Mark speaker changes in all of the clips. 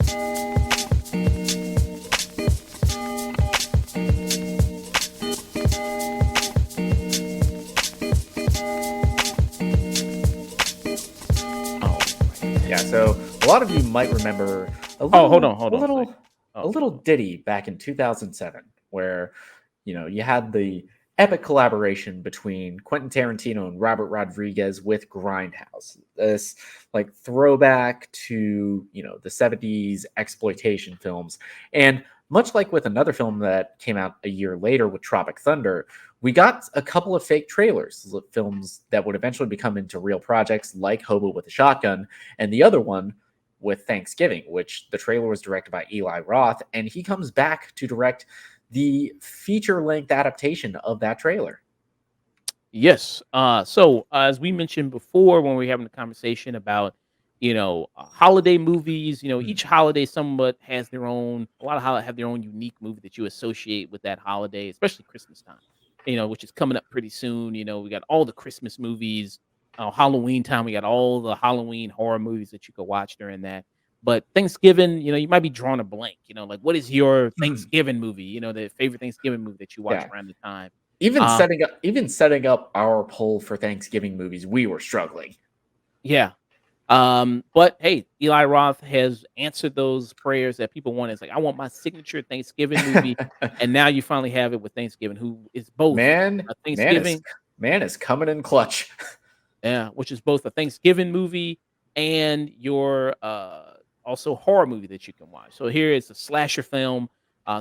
Speaker 1: All right.
Speaker 2: Yeah, so a lot of you might remember a
Speaker 1: Oh, hold
Speaker 2: little,
Speaker 1: on,
Speaker 2: a
Speaker 1: hold on a second.
Speaker 2: little, a
Speaker 1: Oh,
Speaker 2: little ditty back in 2007, where you had the epic collaboration between Quentin Tarantino and Robert Rodriguez with Grindhouse. This like throwback to the 70s exploitation films, and much like with another film that came out a year later with Tropic Thunder, we got a couple of fake trailers, films that would eventually become into real projects like Hobo with a Shotgun, and the other one with Thanksgiving, which the trailer was directed by Eli Roth, and he comes back to direct the feature length adaptation of that trailer.
Speaker 1: yes. So as we mentioned before, when we were having a conversation about, holiday movies,
Speaker 2: Mhm.
Speaker 1: each holiday somewhat has their own. A lot of holiday have their own unique movie that you associate with that holiday, especially Christmas time. Which is coming up pretty soon. We got all the Christmas movies. Halloween time, we got all the Halloween horror movies that you could watch during that. But Thanksgiving, you might be drawing a blank. Like what is your
Speaker 2: Mhm.
Speaker 1: Thanksgiving movie? The favorite Thanksgiving movie that you watch
Speaker 2: Yeah.
Speaker 1: around the time.
Speaker 2: Even
Speaker 1: Uh,
Speaker 2: setting up our poll for Thanksgiving movies, we were struggling.
Speaker 1: yeah. But hey, Eli Roth has answered those prayers that people want. It's like, I want my signature Thanksgiving movie. And now you finally have it with Thanksgiving, who is both
Speaker 2: man,
Speaker 1: a
Speaker 2: man is
Speaker 1: Thanksgiving,
Speaker 2: man is coming in clutch.
Speaker 1: yeah, which is both a Thanksgiving movie and your also horror movie that you can watch. So here is a slasher film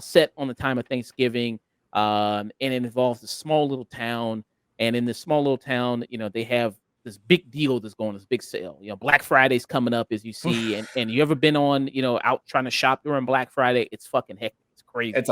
Speaker 1: set on the time of Thanksgiving. And it involves a small little town. And in this small little town, they have this big deal that's going, this big sale. Black Friday's coming up, as you see. And you ever been on, out trying to shop during Black Friday? It's fucking hectic. It's crazy.
Speaker 2: It's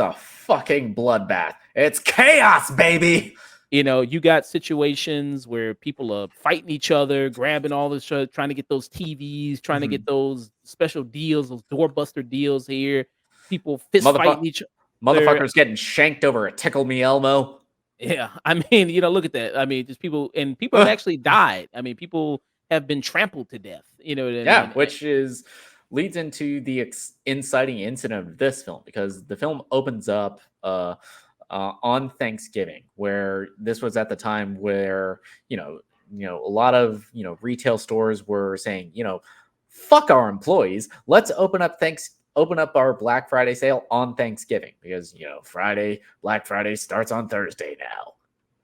Speaker 2: a fucking bloodbath. It's chaos, baby.
Speaker 1: You got situations where people are fighting each other, grabbing all this, trying to get those TVs, trying to get
Speaker 2: Mhm.
Speaker 1: those special deals, those doorbuster deals here. People fist
Speaker 2: Motherfucker
Speaker 1: fighting each other.
Speaker 2: Motherfuckers getting shanked over a tickle me Elmo.
Speaker 1: Yeah, I mean, look at that. I mean, just people, and people have
Speaker 2: Ugh.
Speaker 1: actually died. I mean, people have been trampled to death. You know what I
Speaker 2: Yeah,
Speaker 1: mean?
Speaker 2: which is leads into the inciting incident of this film, because the film opens up on Thanksgiving, where this was at the time where a lot of retail stores were saying, fuck our employees, let's open up our Black Friday sale on Thanksgiving, because Black Friday starts on Thursday now.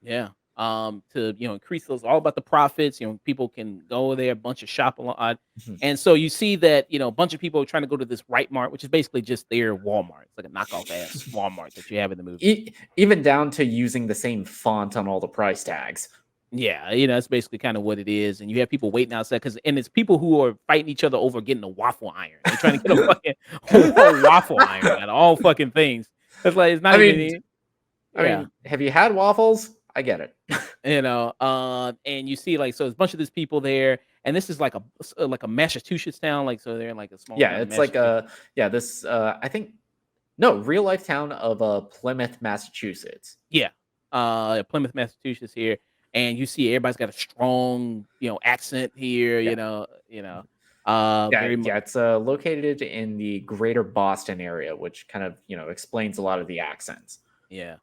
Speaker 1: Yeah. To increase those, all about the profits. People can go there, a bunch of shop a lot. And so you see that, a bunch of people are trying to go to this Right Mart, which is basically just their Walmart. It's like a knockoff ass Walmart that you have in the movie.
Speaker 2: Even down to using the same font on all the price tags.
Speaker 1: Yeah, that's basically kind of what it is. And you have people waiting outside and it's people who are fighting each other over getting a waffle iron. They're trying to get a fucking whole waffle iron out of all fucking things. It's like it's not
Speaker 2: I
Speaker 1: even
Speaker 2: mean,
Speaker 1: yeah.
Speaker 2: have you had waffles? I get it.
Speaker 1: And you see, like, so there's a bunch of these people there, and this is like a Massachusetts town, like, so they're in like a small
Speaker 2: Yeah,
Speaker 1: town in
Speaker 2: it's like
Speaker 1: Massachusetts.
Speaker 2: this I think no, real life town of Plymouth, Massachusetts.
Speaker 1: Yeah, Plymouth, Massachusetts here, and you see everybody's got a strong, accent here.
Speaker 2: Yeah. Yeah,
Speaker 1: Very much.
Speaker 2: yeah, it's located in the greater Boston area, which kind of, explains a lot of the accents.
Speaker 1: Yeah.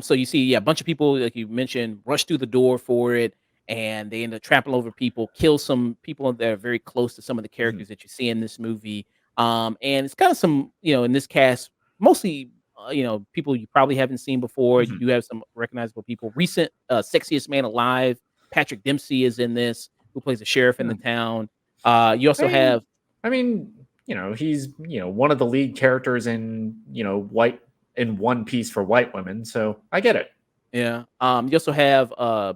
Speaker 1: So you see, yeah, a bunch of people, like you mentioned, rush through the door for it, and they end up trampling over people, kill some people that are very close to some of the
Speaker 2: Mhm.
Speaker 1: characters that you see in this movie. And it's kind of some, in this cast, mostly, people you probably haven't seen before. You
Speaker 2: Mhm.
Speaker 1: do have some recognizable people. Recent Sexiest Man Alive, Patrick Dempsey is in this, who plays the sheriff in the
Speaker 2: Yeah.
Speaker 1: town. You
Speaker 2: I
Speaker 1: also
Speaker 2: mean
Speaker 1: have,
Speaker 2: I mean, he's, one of the lead characters in, White in One Piece for white women, so I get it.
Speaker 1: yeah. You also have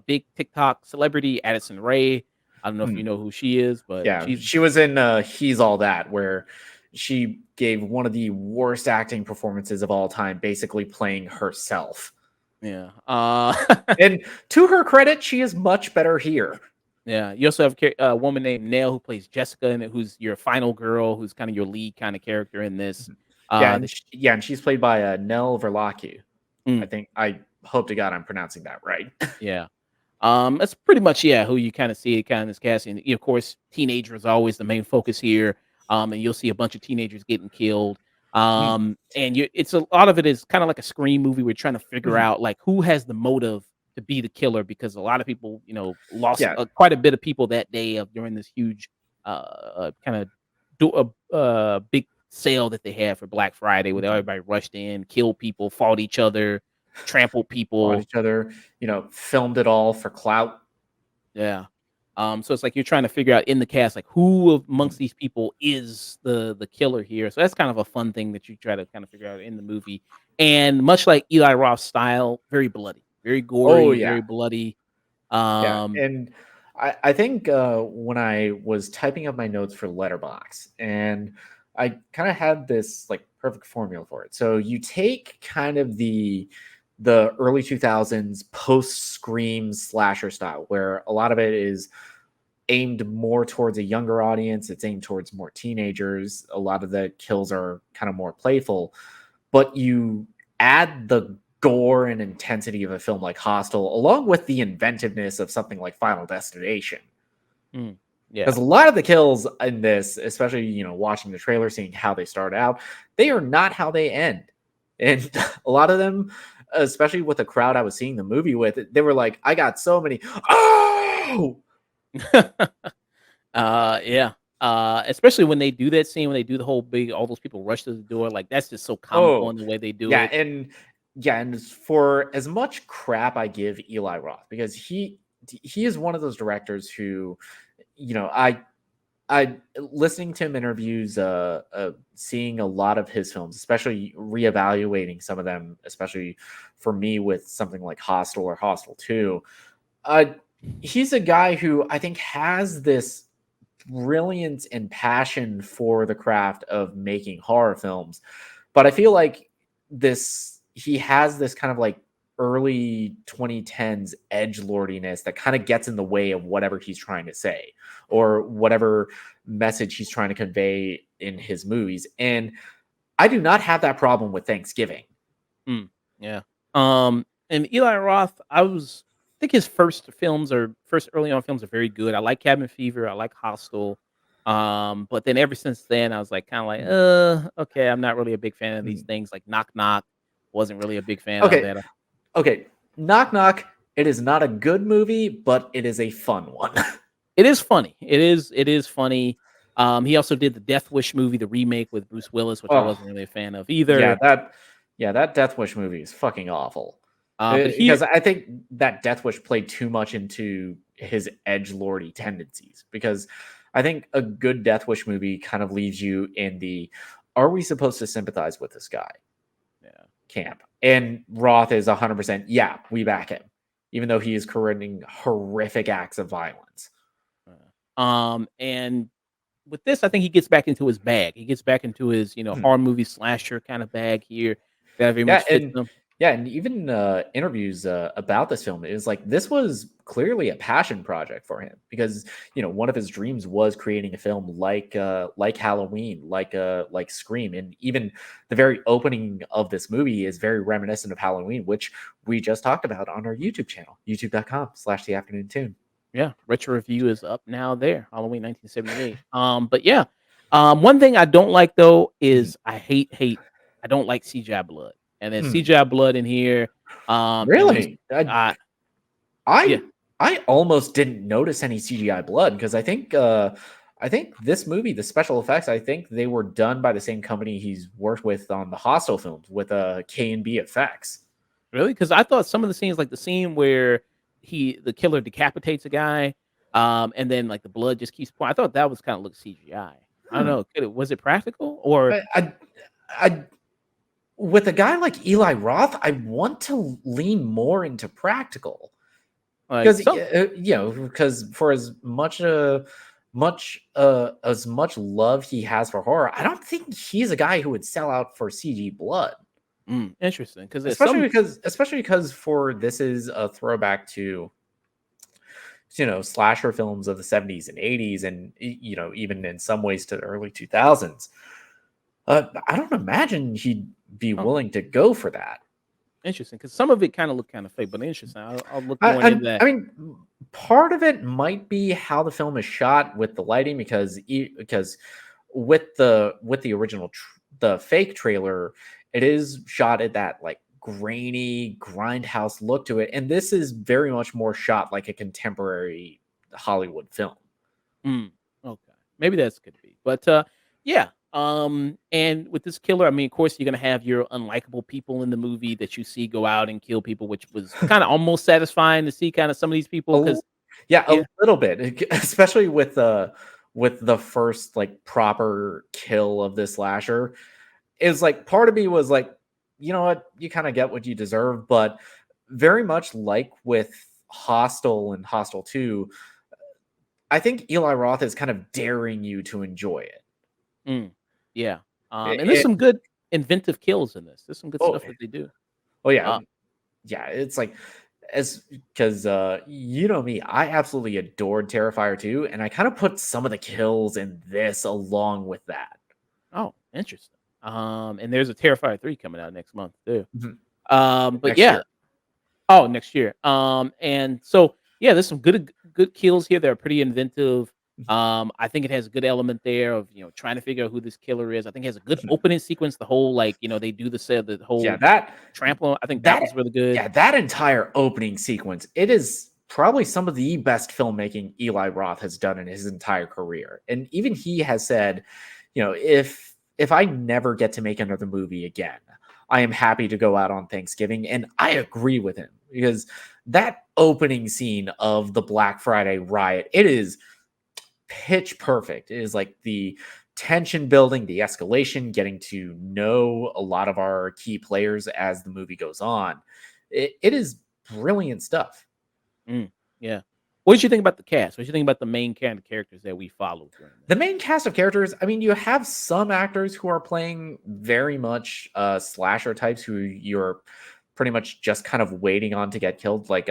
Speaker 1: big TikTok celebrity Addison Rae. I don't know if you
Speaker 2: Mhm.
Speaker 1: know who she is, but
Speaker 2: Yeah,
Speaker 1: she's
Speaker 2: she was in He's All That, where she gave one of the worst acting performances of all time, basically playing herself.
Speaker 1: yeah.
Speaker 2: And to her credit, she is much better here.
Speaker 1: Yeah. You also have a woman named Nell who plays Jessica in it, who's your final girl, who's kind of your lead kind of character in this.
Speaker 2: Yeah,
Speaker 1: That
Speaker 2: and she's played by Nell Verlocque.
Speaker 1: mm,
Speaker 2: I hope to God I'm pronouncing that right.
Speaker 1: yeah. That's pretty much who you kind of see it kind of this casting. Of course, teenager is always the main focus here. and you'll see a bunch of teenagers getting killed.
Speaker 2: Mm,
Speaker 1: And it's a lot of it is kind of like a Scream movie. We're trying to figure
Speaker 2: mhm.
Speaker 1: out like who has the motive to be the killer because a lot of people, lost
Speaker 2: Yeah.
Speaker 1: quite a bit of people that day of during this huge, kind of big sale that they had for Black Friday, where
Speaker 2: Mhm.
Speaker 1: everybody rushed in, killed people, fought each other, trampled
Speaker 2: Fought
Speaker 1: people.
Speaker 2: each other, filmed it all for clout.
Speaker 1: Yeah. So it's like you're trying to figure out in the cast, like who
Speaker 2: Mhm.
Speaker 1: amongst these people is the killer here. So that's kind of a fun thing that you try to kind of figure out in the movie. And much like Eli Roth's style, very bloody, very
Speaker 2: Oh
Speaker 1: gory,
Speaker 2: yeah.
Speaker 1: very bloody.
Speaker 2: Yeah,
Speaker 1: Um,
Speaker 2: and I think when I was typing up my notes for Letterbox, and I kind of had this like perfect formula for it. So you take kind of the early 2000s post Scream slasher style, where a lot of it is aimed more towards a younger audience. It's aimed towards more teenagers. A lot of the kills are kind of more playful, but you add the gore and intensity of a film like Hostel, along with the inventiveness of something like Final Destination.
Speaker 1: mm, yeah.
Speaker 2: Because a lot of the kills in this, especially watching the trailer, seeing how they start out, they are not how they end. And a lot of them, especially with the crowd I was seeing the movie with, they were like, "I got so many." Oh,
Speaker 1: Yeah. Especially when they do that scene, when they do the whole big, all those people rush to the door, like that's just so comical
Speaker 2: oh,
Speaker 1: in the way they do
Speaker 2: yeah,
Speaker 1: it.
Speaker 2: and for as much crap I give Eli Roth, because he is one of those directors who, I listening to him interviews, seeing a lot of his films, especially reevaluating some of them, especially for me with something like Hostel or Hostel 2. Uh, he's a guy who I think has this brilliance and passion for the craft of making horror films, but I feel like this he has this kind of like early 2010s edge lordiness that kind of gets in the way of whatever he's trying to say or whatever message he's trying to convey in his movies. And I do not have that problem with Thanksgiving.
Speaker 1: Mm, yeah. And Eli Roth, I think his first early on films are very good. I like Cabin Fever, I like Hostel. But then ever since then, I was like, kind of like,
Speaker 2: Mhm,
Speaker 1: okay, I'm not really a big fan of these
Speaker 2: mhm.
Speaker 1: things. Like Knock Knock, wasn't really a big fan of
Speaker 2: Okay,
Speaker 1: that.
Speaker 2: okay. Knock Knock. It is not a good movie, but it is a fun one.
Speaker 1: It is funny. It is funny. He also did the Death Wish movie, the remake with Bruce Willis, which I
Speaker 2: Oh,
Speaker 1: wasn't really a fan of
Speaker 2: yeah,
Speaker 1: either.
Speaker 2: that Death Wish movie is fucking awful.
Speaker 1: But here,
Speaker 2: Because I think that Death Wish played too much into his edge lordy tendencies. Because I think a good Death Wish movie kind of leaves you in the "Are we supposed to sympathize with this guy?"
Speaker 1: yeah.
Speaker 2: camp. And Roth is 100%, yeah, we back him, even though he is committing horrific acts of violence.
Speaker 1: And with this, I think he gets back into his bag. He gets back into his,
Speaker 2: Hmm.
Speaker 1: horror movie slasher kind of bag here that very
Speaker 2: Yeah,
Speaker 1: much fits him.
Speaker 2: and even interviews about this film is like this was clearly a passion project for him because one of his dreams was creating a film like Halloween, like Scream, and even the very opening of this movie is very reminiscent of Halloween, which we just talked about on our YouTube channel, youtube.com/the afternoon tune.
Speaker 1: Yeah, retro review is up now there, Halloween 1978. But yeah, one thing I don't like though
Speaker 2: Mhm.
Speaker 1: is I don't like CGI blood, and there's
Speaker 2: Hmm.
Speaker 1: CGI blood in here. And when you,
Speaker 2: Really?
Speaker 1: uh, yeah,
Speaker 2: I I almost didn't notice any CGI blood because I think this movie, the special effects, I think they were done by the same company he's worked with on the Hostel films with K and B effects.
Speaker 1: really, because I thought some of the scenes, like the scene where the killer decapitates a guy, and then like the blood just keeps pouring. I thought that was kind of look CGI. I don't
Speaker 2: Hmm.
Speaker 1: know. Was it practical or
Speaker 2: I, I with a guy like Eli Roth, I want to lean more into practical
Speaker 1: like
Speaker 2: because
Speaker 1: some?
Speaker 2: because for as much love he has for horror, I don't think he's a guy who would sell out for CG blood.
Speaker 1: Interesting, because there's
Speaker 2: especially
Speaker 1: some.
Speaker 2: because especially because for this is a throwback to slasher films of the 70s and 80s and even in some ways to the early 2000s. I don't imagine he'd be
Speaker 1: Oh,
Speaker 2: willing to go for that.
Speaker 1: interesting, because some of it kind of looked kind of fake, but interesting. I'll look more into
Speaker 2: I
Speaker 1: that.
Speaker 2: mean, part of it might be how the film is shot with the lighting because with the original the fake trailer, it is shot at that like grainy grindhouse look to it, and this is very much more shot like a contemporary Hollywood film.
Speaker 1: Mm, okay. Maybe that's could be. But, yeah, and with this killer, I mean, of course, you're gonna have your unlikable people in the movie that you see go out and kill people, which was kinda almost satisfying to see kinda some of these people
Speaker 2: A
Speaker 1: because
Speaker 2: Yeah, a
Speaker 1: yeah.
Speaker 2: little bit, especially with the first like proper kill of this slasher. Is like part of me was like, you know what, you kind of get what you deserve, but very much like with Hostel and Hostel 2, I think Eli Roth is kind of daring you to enjoy it.
Speaker 1: Mm, yeah. And there's
Speaker 2: It
Speaker 1: some good inventive kills in this. There's some good
Speaker 2: oh,
Speaker 1: stuff that they do.
Speaker 2: oh yeah,
Speaker 1: Uh,
Speaker 2: yeah, it's like as because you know me, I absolutely adored Terrifier 2, and I kind of put some of the kills in this along with that.
Speaker 1: oh, interesting. And there's a Terrifier 3 coming out next month too.
Speaker 2: Mhm.
Speaker 1: But
Speaker 2: Next
Speaker 1: yeah.
Speaker 2: year.
Speaker 1: Oh, next year. And so yeah, there's some good kills here that are pretty inventive.
Speaker 2: Mhm.
Speaker 1: I think it has a good element there of trying to figure out who this killer is. I think it has a good
Speaker 2: Mhm.
Speaker 1: opening sequence. The whole like they do the
Speaker 2: Yeah,
Speaker 1: whole
Speaker 2: that
Speaker 1: trample. I think that
Speaker 2: that
Speaker 1: was really good.
Speaker 2: yeah, that entire opening sequence, it is probably some of the best filmmaking Eli Roth has done in his entire career. And even he has said, if I never get to make another movie again, I am happy to go out on Thanksgiving. And I agree with him because that opening scene of the Black Friday riot, it is pitch perfect. It is like the tension building, the escalation, getting to know a lot of our key players as the movie goes on. It is brilliant stuff.
Speaker 1: Mm, yeah. What did you think about the cast? What did you think about the main kind of characters that we followed during
Speaker 2: The
Speaker 1: this?
Speaker 2: main cast of characters, I mean, you have some actors who are playing very much slasher types who you're pretty much just kind of waiting on to get killed, like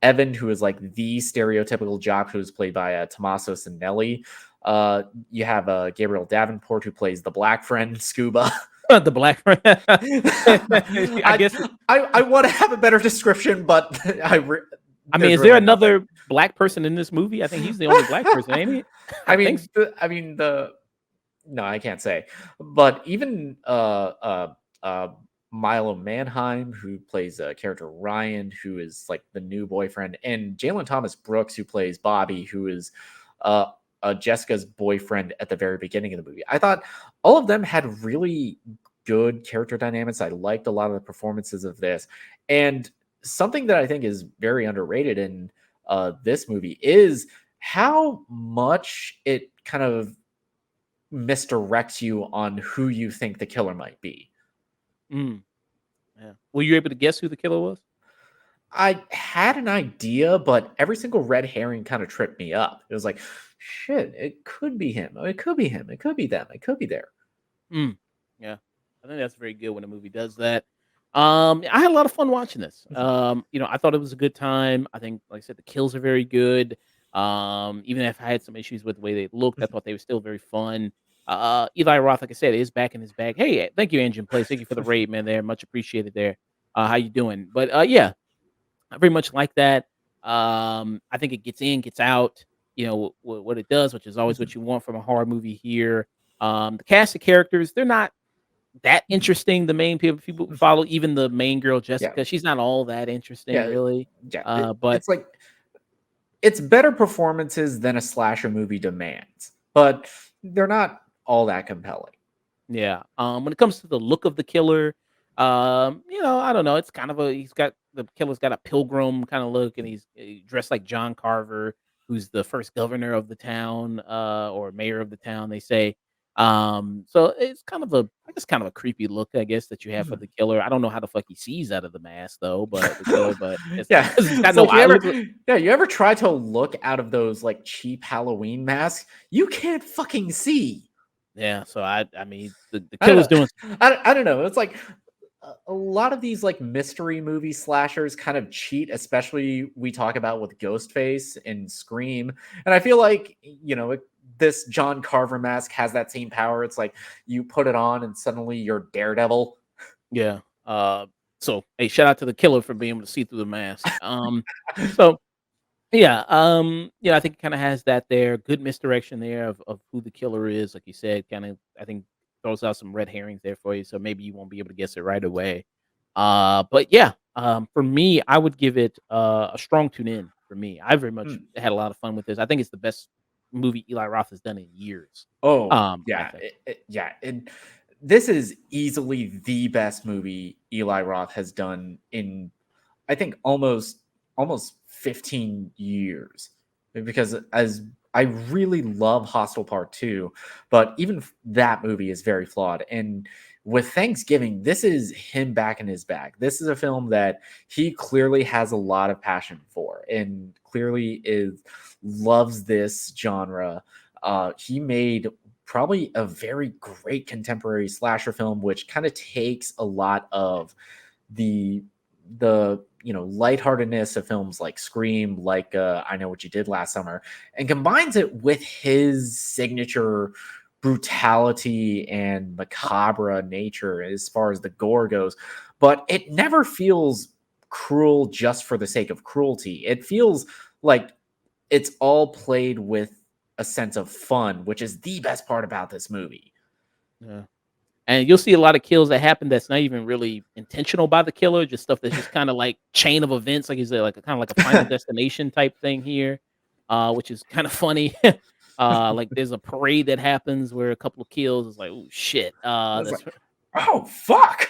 Speaker 2: Evan, who is like the stereotypical jock who is played by Tommaso Sinelli. You have Gabriel Davenport, who plays the black friend Scuba.
Speaker 1: The black friend. I
Speaker 2: I,
Speaker 1: guess.
Speaker 2: I want to have a better description, but
Speaker 1: I mean,
Speaker 2: there's
Speaker 1: is there
Speaker 2: really nothing.
Speaker 1: another black person in this movie? I think he's the only black person, ain't he? I think so.
Speaker 2: I mean the no, I can't say, but even uh Milo Manheim, who plays character Ryan, who is like the new boyfriend, and Jalen Thomas Brooks, who plays Bobby, who is uh, Jessica's boyfriend at the very beginning of the movie. I thought all of them had really good character dynamics. I liked a lot of the performances of this, and something that I think is very underrated in this movie is how much it kind of misdirects you on who you think the killer might be.
Speaker 1: Mm, yeah. Were you able to guess who the killer was?
Speaker 2: I had an idea, but every single red herring kind of tripped me up. It was like, shit, it could be him. It could be him. It could be them. It could be there.
Speaker 1: Mm, yeah. I think that's very good when a movie does that. I had a lot of fun watching this.
Speaker 2: Mhm,
Speaker 1: I thought it was a good time. I think, like I said, the kills are very good. Even if I had some issues with the way they looked, I
Speaker 2: mhm,
Speaker 1: thought they were still very fun. Eli Roth, like I said, is back in his bag. Hey, thank you, Engine Place. Thank you for the raid, man. There, much appreciated. There, how you doing? But yeah, I very much like that. I think it gets in, gets out. What it does, which is always
Speaker 2: mhm,
Speaker 1: what you want from a horror movie here. The cast of characters, they're not that
Speaker 2: mhm,
Speaker 1: interesting. The main people
Speaker 2: mhm.
Speaker 1: follow, even the main girl
Speaker 2: Yeah,
Speaker 1: Jessica, she's not all that interesting,
Speaker 2: yeah,
Speaker 1: really.
Speaker 2: yeah.
Speaker 1: But
Speaker 2: It's like it's better performances than a slasher movie demands, but they're not all that compelling.
Speaker 1: yeah, when it comes to the look of the killer, I don't know. It's kind of the killer's got a pilgrim kind of look, and he's dressed like John Carver, who's the first governor of the town, or mayor of the town. They say. So it's I guess, kind of a creepy look, I guess, that you have for
Speaker 2: Mhm.
Speaker 1: the killer. I don't know how the fuck he sees out of the mask though, but the killer, but it's
Speaker 2: Yeah,
Speaker 1: because he's got
Speaker 2: it's
Speaker 1: no
Speaker 2: like
Speaker 1: eye. Look,
Speaker 2: you ever try to look out of those like cheap Halloween masks? You can't fucking see.
Speaker 1: yeah. So I mean, the
Speaker 2: I don't
Speaker 1: killer's
Speaker 2: know.
Speaker 1: doing.
Speaker 2: I don't know. It's like a lot of these like mystery movie slashers kind of cheat, especially we talk about with Ghostface and Scream. And I feel like, this John Carver mask has that same power. It's like you put it on and suddenly you're Daredevil.
Speaker 1: Yeah. So hey, shout out to the killer for being able to see through the mask. So I think it kinda has that there, good misdirection there of who the killer is, like you said, kinda, I think, throws out some red herrings there for you, so maybe you won't be able to guess it right away. But yeah, for me, I would give it, a strong tune in for me. I very much
Speaker 2: Hmm.
Speaker 1: had a lot of fun with this. I think it's the best movie Eli Roth has done in years.
Speaker 2: Oh
Speaker 1: I
Speaker 2: yeah,
Speaker 1: think.
Speaker 2: yeah. And this is easily the best movie Eli Roth has done in, I think, almost 15 years. Because as I really love Hostel Part 2, but even that movie is very flawed. And with Thanksgiving, this is him back in his bag. This is a film that he clearly has a lot of passion for and clearly is loves this genre. He made probably a very great contemporary slasher film, which kind of takes a lot of the lightheartedness of films like Scream, like I Know What You Did Last Summer, and combines it with his signature brutality and macabre nature as far as the gore goes. But it never feels cruel just for the sake of cruelty. It feels like it's all played with a sense of fun, which is the best part about this movie.
Speaker 1: Yeah. And you'll see a lot of kills that happen that's not even really intentional by the killer, just stuff that's just kinda like chain of events, like you said, like a kinda like a Final Destination type thing here, which is kinda funny. Like there's a parade that happens where a couple of kills is like, "Oh shit."
Speaker 2: It's
Speaker 1: That's
Speaker 2: like, oh fuck.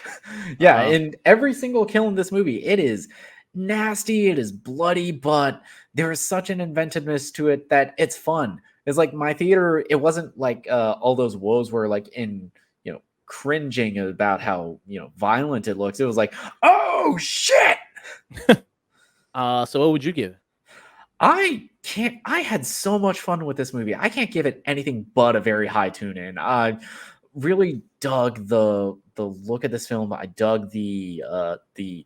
Speaker 2: Yeah,
Speaker 1: uh
Speaker 2: and every single kill in this movie, it is nasty, it is bloody, but there is such an inventiveness to it that it's fun. It's like my theater, it wasn't like all those woes were like in, cringing about how, violent it looks. It was like, oh shit.
Speaker 1: so what would you give it?
Speaker 2: I had so much fun with this movie. I can't give it anything but a very high tune in. I really dug the look of this film. I dug the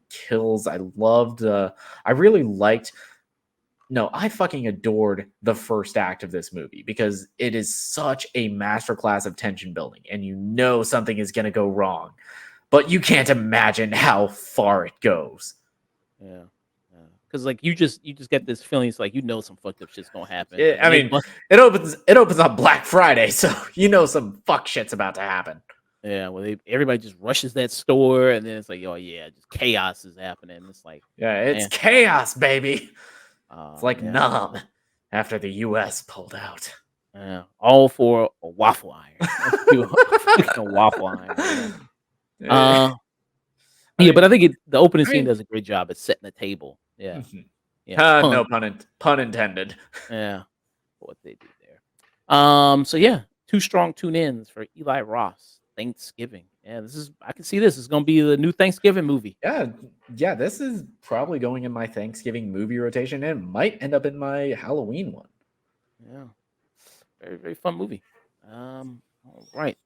Speaker 2: kills. I really liked no, I fucking adored the first act of this movie because it is such a masterclass of tension building and you know something is going to go wrong, but you can't imagine how far it goes.
Speaker 1: Yeah. Because like, you just get this feeling, it's like, some fucked up shit's gonna happen. Like,
Speaker 2: I
Speaker 1: when they
Speaker 2: mean,
Speaker 1: bust.
Speaker 2: it opens on Black Friday, so you know some fuck shit's about to happen.
Speaker 1: Yeah, well, everybody just rushes that store, and then it's like, "Oh, yeah, just chaos is happening." It's like,
Speaker 2: Yeah, it's
Speaker 1: man,
Speaker 2: chaos, baby. It's like
Speaker 1: yeah,
Speaker 2: Nam after the US pulled out.
Speaker 1: yeah, all for a waffle iron. Let's do a fucking waffle iron, yeah.
Speaker 2: Eh,
Speaker 1: Uh,
Speaker 2: I
Speaker 1: yeah, but I
Speaker 2: mean,
Speaker 1: think the opening
Speaker 2: I
Speaker 1: scene
Speaker 2: mean,
Speaker 1: does a great job at setting the table. Yeah,
Speaker 2: mhm.
Speaker 1: yeah,
Speaker 2: No
Speaker 1: pun,
Speaker 2: pun intended.
Speaker 1: yeah, what they do there. So yeah, 2 strong tune-ins for Eli Ross, Thanksgiving. Yeah, I can see this is gonna be the new Thanksgiving movie.
Speaker 2: Yeah, yeah, this is probably going in my Thanksgiving movie rotation and might end up in my Halloween one.
Speaker 1: Yeah, very, very fun movie. All right.